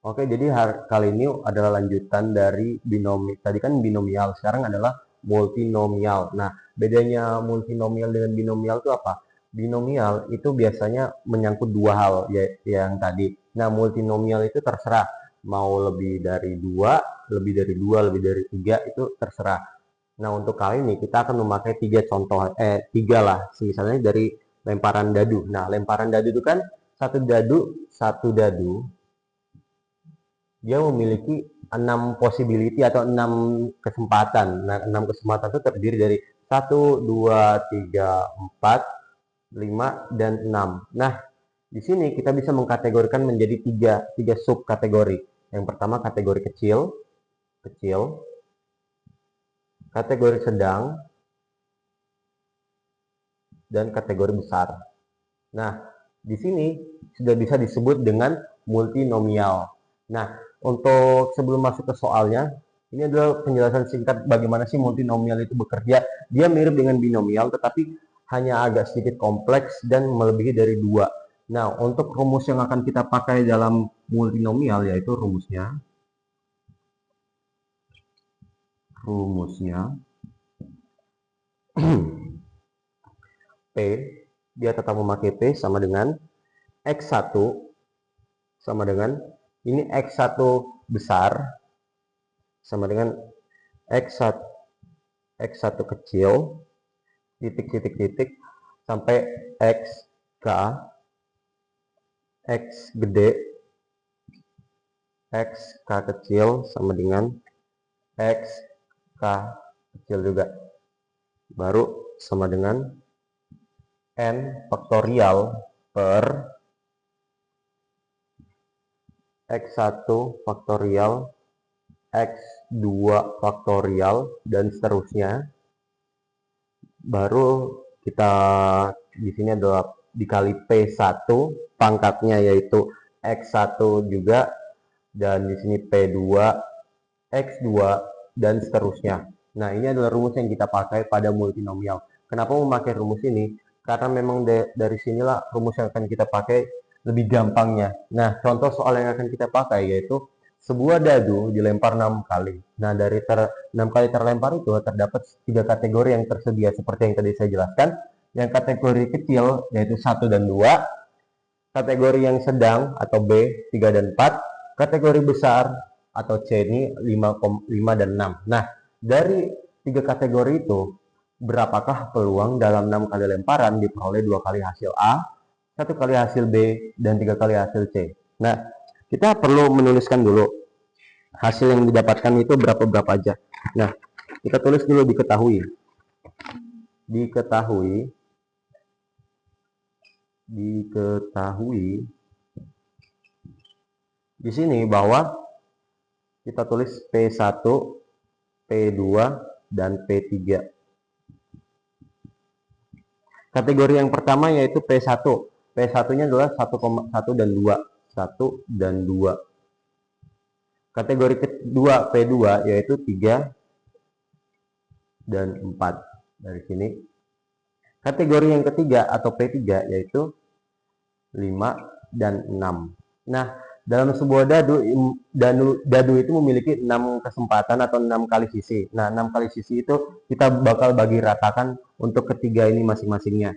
Oke, jadi kali ini adalah lanjutan dari binomial. Tadi kan binomial, sekarang adalah multinomial. Nah, bedanya multinomial dengan binomial itu apa? Binomial itu biasanya menyangkut dua hal ya, yang tadi. Nah, multinomial itu terserah mau lebih dari dua, lebih dari dua, lebih dari tiga itu terserah. Nah, untuk kali ini kita akan memakai tiga lah, misalnya dari lemparan dadu. Nah, lemparan dadu itu kan satu dadu dia memiliki 6 possibility atau 6 kesempatan. Nah, 6 kesempatan itu terdiri dari 1, 2, 3, 4, 5, dan 6. Nah, di sini kita bisa mengkategorikan menjadi tiga subkategori. Yang pertama kategori kecil, kategori sedang, dan kategori besar. Nah, di sini sudah bisa disebut dengan multinomial. Nah, untuk sebelum masuk ke soalnya, ini adalah penjelasan singkat bagaimana sih multinomial itu bekerja. Dia mirip dengan binomial, tetapi hanya agak sedikit kompleks dan melebihi dari dua. Nah, untuk rumus yang akan kita pakai dalam multinomial, yaitu rumusnya P, dia tetap memakai P sama dengan X1 sama dengan ini X1 besar sama dengan X1 kecil titik sampai X gede X kecil sama dengan X kecil juga, baru sama dengan N faktorial per X1 faktorial, X2 faktorial, dan seterusnya. Baru kita di sini adalah dikali P1 pangkatnya yaitu X1 juga, dan di sini P2, X2, dan seterusnya. Nah, ini adalah rumus yang kita pakai pada multinomial. Kenapa memakai rumus ini? Karena memang dari sinilah rumus yang akan kita pakai lebih gampangnya. Nah, contoh soal yang akan kita pakai yaitu sebuah dadu dilempar 6 kali. Nah, dari 6 kali terlempar itu terdapat 3 kategori yang tersedia seperti yang tadi saya jelaskan. Yang kategori kecil yaitu 1 dan 2, kategori yang sedang atau B 3 dan 4, kategori besar atau C ini 5 dan 6. Nah, dari 3 kategori itu berapakah peluang dalam 6 kali lemparan diperoleh 2 kali hasil A, 1 kali hasil B, dan 3 kali hasil C. Nah, kita perlu menuliskan dulu hasil yang didapatkan itu berapa aja. Nah, kita tulis dulu diketahui di sini bahwa kita tulis P1, P2, dan P3. Kategori yang pertama yaitu P1. P1-nya adalah 1,1 dan 2. 1 dan 2. Kategori kedua P2 yaitu 3 dan 4. Dari sini. Kategori yang ketiga atau P3 yaitu 5 dan 6. Nah, dalam sebuah dadu itu memiliki 6 kesempatan atau 6 kali sisi. Nah, 6 kali sisi itu kita bakal bagi ratakan untuk ketiga ini masing-masingnya.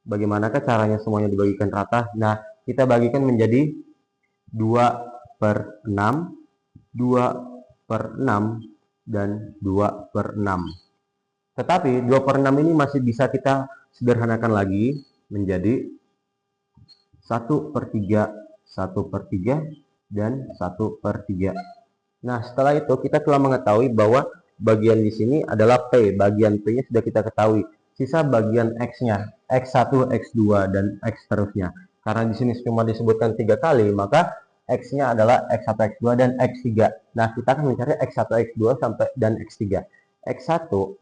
Bagaimanakah caranya semuanya dibagikan rata? Nah, kita bagikan menjadi 2/6, 2/6, dan 2/6. Tetapi 2/6 ini masih bisa kita sederhanakan lagi menjadi 1/3, 1/3, dan 1/3. Nah, setelah itu kita telah mengetahui bahwa bagian di sini adalah P. Bagian P-nya sudah kita ketahui. Sisa bagian X-nya, X1, X2, dan X seterusnya. Karena di sini cuma disebutkan 3 kali, maka X-nya adalah X1, X2, dan X3. Nah, kita akan mencari X1, X2, sampai dan X3. X1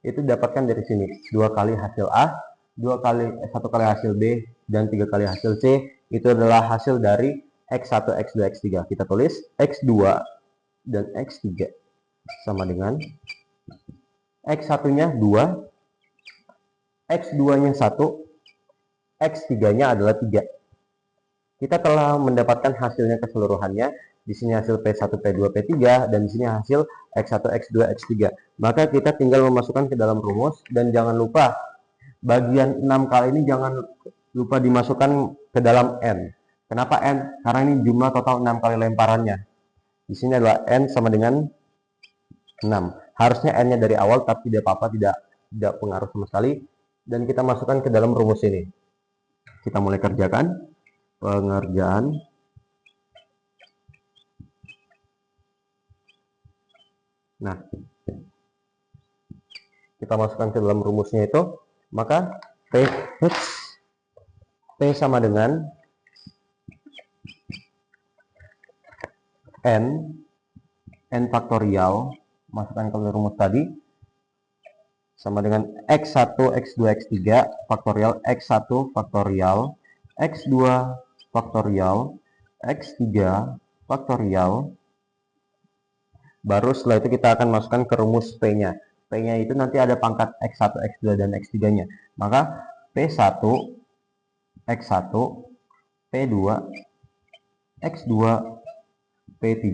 itu didapatkan dari sini. 2 kali hasil A, 1 kali hasil B, dan 3 kali hasil C. Itu adalah hasil dari X1, X2, X3. Kita tulis X2 dan X3 sama dengan X1-nya 2, X2-nya 1, X3-nya adalah 3. kita telah mendapatkan hasilnya keseluruhannya. Di sini hasil P1, P2, P3, dan di sini hasil X1, X2, X3. Maka kita tinggal memasukkan ke dalam rumus, dan jangan lupa bagian 6 kali ini jangan lupa dimasukkan ke dalam N. Kenapa N? Karena ini jumlah total 6 kali lemparannya. Di sini adalah N sama dengan 6. Harusnya N-nya dari awal, tapi tidak apa-apa, tidak pengaruh sama sekali. Dan kita masukkan ke dalam rumus ini. Kita mulai kerjakan. Pengerjaan. Nah, kita masukkan ke dalam rumusnya itu, maka P sama dengan N faktorial, masukkan ke rumus tadi, sama dengan X1, X2, X3 faktorial, X1 faktorial, X2 faktorial, X3 faktorial. Baru setelah itu kita akan masukkan ke rumus P-nya. P-nya itu nanti ada pangkat X1, X2, dan X3-nya. Maka P1, X1, P2, X2, P3,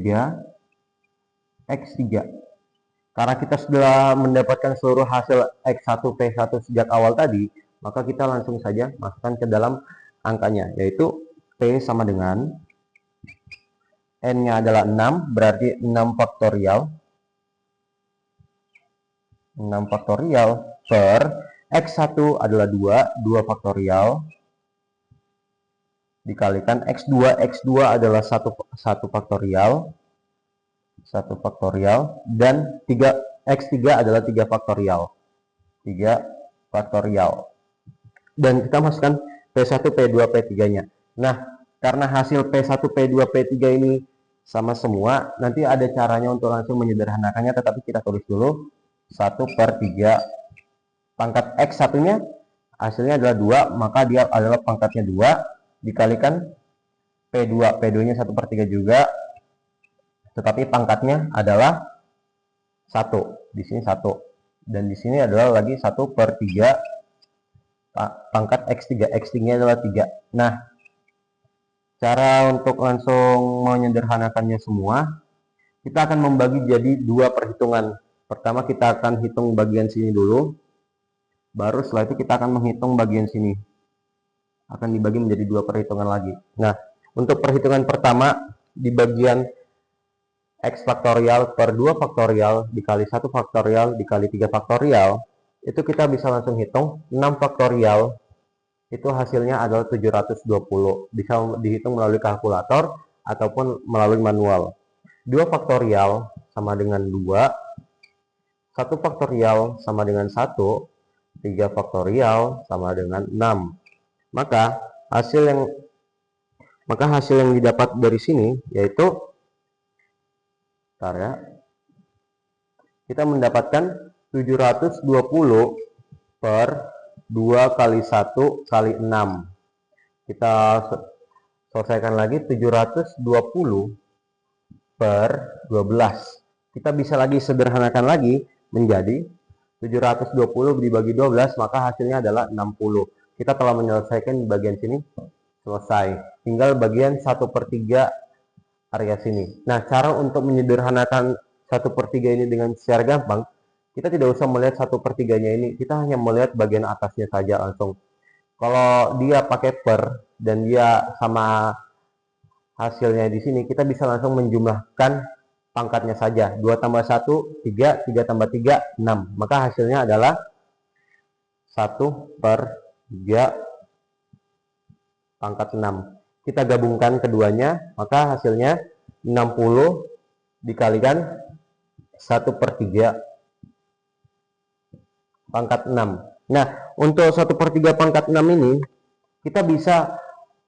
X3. Karena kita sudah mendapatkan seluruh hasil X1, P1 sejak awal tadi, maka kita langsung saja masukkan ke dalam angkanya, yaitu P sama dengan N-nya adalah 6, berarti 6 faktorial. 6 faktorial per X1 adalah 2 faktorial. Dikalikan X2, X2 adalah 1 faktorial. 1 faktorial. Dan X3 adalah 3 faktorial. 3 faktorial. Dan kita masukkan P1, P2, P3-nya. Nah, karena hasil P1, P2, P3 ini sama semua, nanti ada caranya untuk langsung menyederhanakannya, tetapi kita tulis dulu 1/3. Pangkat X1-nya hasilnya adalah 2, maka dia adalah pangkatnya 2, dikalikan P2. P2-nya 1/3 juga, tetapi pangkatnya adalah 1. Di sini 1. Dan di sini adalah lagi 1/3 pangkat X3. X3-nya adalah 3. Nah, cara untuk langsung menyederhanakannya semua, kita akan membagi jadi 2 perhitungan. Pertama kita akan hitung bagian sini dulu, baru setelah itu kita akan menghitung bagian sini. Akan dibagi menjadi 2 perhitungan lagi. Nah, untuk perhitungan pertama, di bagian X faktorial per 2 faktorial dikali 1 faktorial dikali 3 faktorial, itu kita bisa langsung hitung 6 faktorial. Itu hasilnya adalah 720. Bisa dihitung melalui kalkulator ataupun melalui manual. 2 faktorial sama dengan 2, 1 faktorial sama dengan 1, 3 faktorial sama dengan 6. Maka hasil yang didapat dari sini yaitu kita mendapatkan 720 per 2 kali 1 kali 6. Kita selesaikan lagi 720 per 12. Kita bisa lagi sederhanakan lagi menjadi 720 dibagi 12, maka hasilnya adalah 60. Kita telah menyelesaikan bagian sini, selesai. Tinggal bagian 1/3 area sini. Nah, cara untuk menyederhanakan 1/3 ini dengan secara gampang, kita tidak usah melihat 1/3-nya ini, kita hanya melihat bagian atasnya saja langsung. Kalau dia pakai per dan dia sama hasilnya di sini, kita bisa langsung menjumlahkan pangkatnya saja. 2 tambah 1, 3, 3 tambah 3, 6. Maka hasilnya adalah 1/3 pangkat 6. Kita gabungkan keduanya, maka hasilnya 60 dikalikan 1/3 pangkat 6. Nah, untuk 1/3 pangkat 6 ini, kita bisa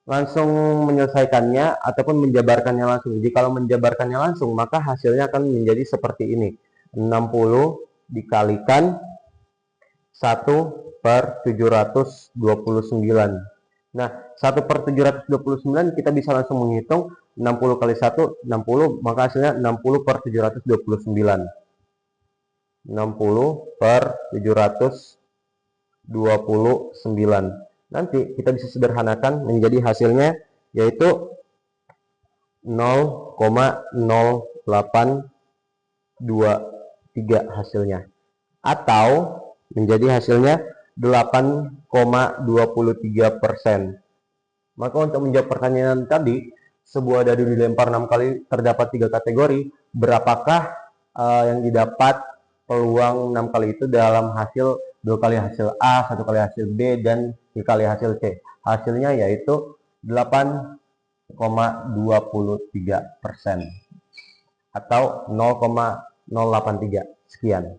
langsung menyelesaikannya ataupun menjabarkannya langsung. Jadi kalau menjabarkannya langsung, maka hasilnya akan menjadi seperti ini. 60 dikalikan 1/729. Nah, 1/729 kita bisa langsung menghitung 60 kali 1, 60, maka hasilnya 60/729. 60/729. Nanti kita bisa sederhanakan menjadi hasilnya yaitu 0,0823 hasilnya, atau menjadi hasilnya 8,23%. Maka untuk menjawab pertanyaan tadi, sebuah dadu dilempar 6 kali terdapat 3 kategori, berapakah yang didapat peluang 6 kali itu dalam hasil 2 kali hasil A, 1 kali hasil B, dan 3 kali hasil C. Hasilnya yaitu 8,23% atau 0,083. Sekian.